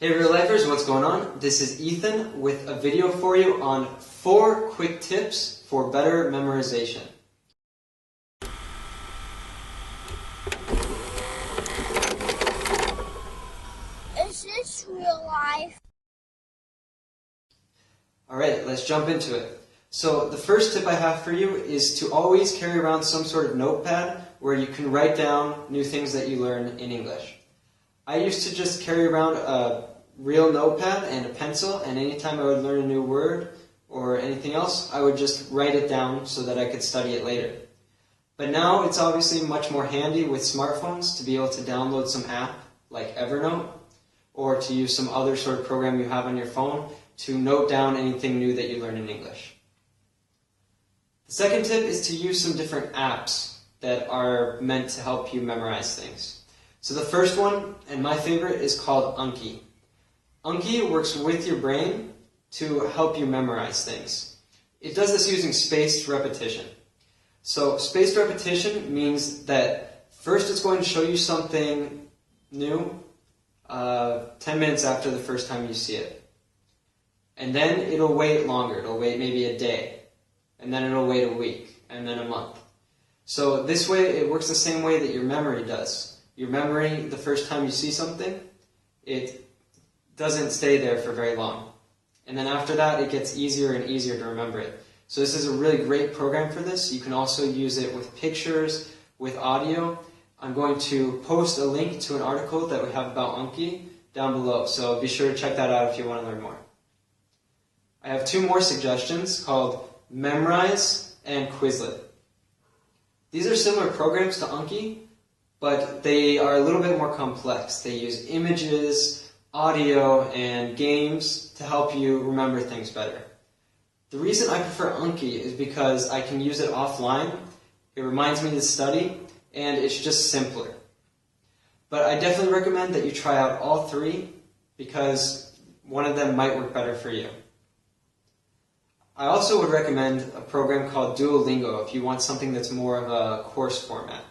Hey real lifers, what's going on? This is Ethan with a video for you on 4 quick tips for better memorization. Is this real life? Alright, let's jump into it. So the first tip I have for you is to always carry around some sort of notepad where you can write down new things that you learn in English. I used to just carry around a real notepad and a pencil, and anytime I would learn a new word or anything else, I would just write it down so that I could study it later. But now it's obviously much more handy with smartphones to be able to download some app like Evernote or to use some other sort of program you have on your phone to note down anything new that you learn in English. The second tip is to use some different apps that are meant to help you memorize things. So the first one, and my favorite, is called Anki. Anki works with your brain to help you memorize things. It does this using spaced repetition. So spaced repetition means that first it's going to show you something new 10 minutes after the first time you see it. And then it'll wait longer. It'll wait maybe a day. And then it'll wait a week. And then a month. So this way it works the same way that your memory does. Your memory, the first time you see something, it doesn't stay there for very long. And then after that, it gets easier and easier to remember it. So this is a really great program for this. You can also use it with pictures, with audio. I'm going to post a link to an article that we have about Anki down below. So be sure to check that out if you want to learn more. I have 2 more suggestions called Memrise and Quizlet. These are similar programs to Anki, but they are a little bit more complex. They use images, audio, and games to help you remember things better. The reason I prefer Anki is because I can use it offline, it reminds me to study, and it's just simpler. But I definitely recommend that you try out all 3 because one of them might work better for you. I also would recommend a program called Duolingo if you want something that's more of a course format.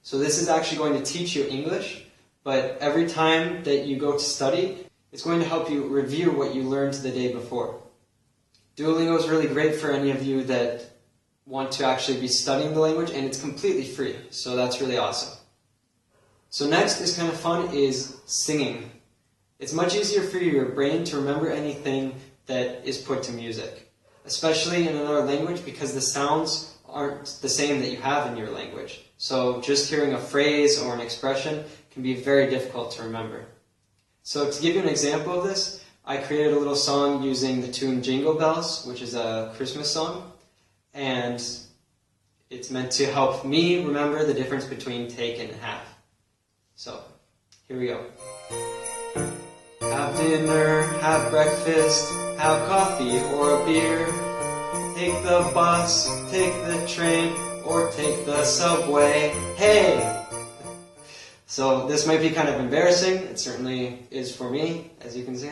So this is actually going to teach you English, but every time that you go to study, it's going to help you review what you learned the day before. Duolingo is really great for any of you that want to actually be studying the language, and it's completely free, so that's really awesome. So next is kind of fun is singing. It's much easier for your brain to remember anything that is put to music, especially in another language because the sounds aren't the same that you have in your language. So just hearing a phrase or an expression can be very difficult to remember. So to give you an example of this, I created a little song using the tune Jingle Bells, which is a Christmas song, and it's meant to help me remember the difference between take and have. So, here we go. Have dinner, have breakfast, have coffee or a beer. Take the bus, take the train, or take the subway. Hey! So this might be kind of embarrassing. It certainly is for me, as you can see.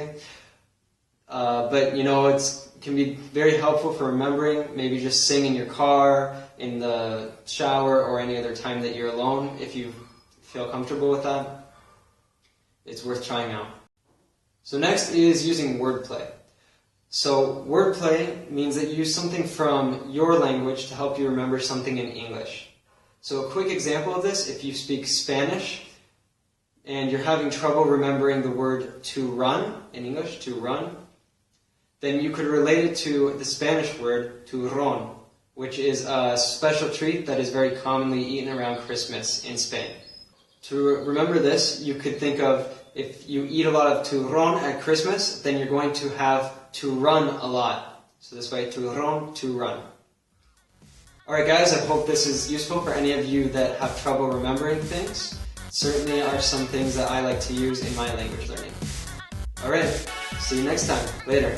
But you know, it can be very helpful for remembering. Maybe just sing in your car, in the shower, or any other time that you're alone. If you feel comfortable with that, it's worth trying out. So next is using Wordplay. So Wordplay means that you use something from your language to help you remember something in English. So a quick example of this, if you speak Spanish and you're having trouble remembering the word to run, in English, to run, then you could relate it to the Spanish word turrón, which is a special treat that is very commonly eaten around Christmas in Spain. To remember this, you could think of if you eat a lot of turrón at Christmas, then you're going to have to run a lot. So this way, turrón, to run. Alright guys, I hope this is useful for any of you that have trouble remembering things. Certainly are some things that I like to use in my language learning. Alright, see you next time. Later.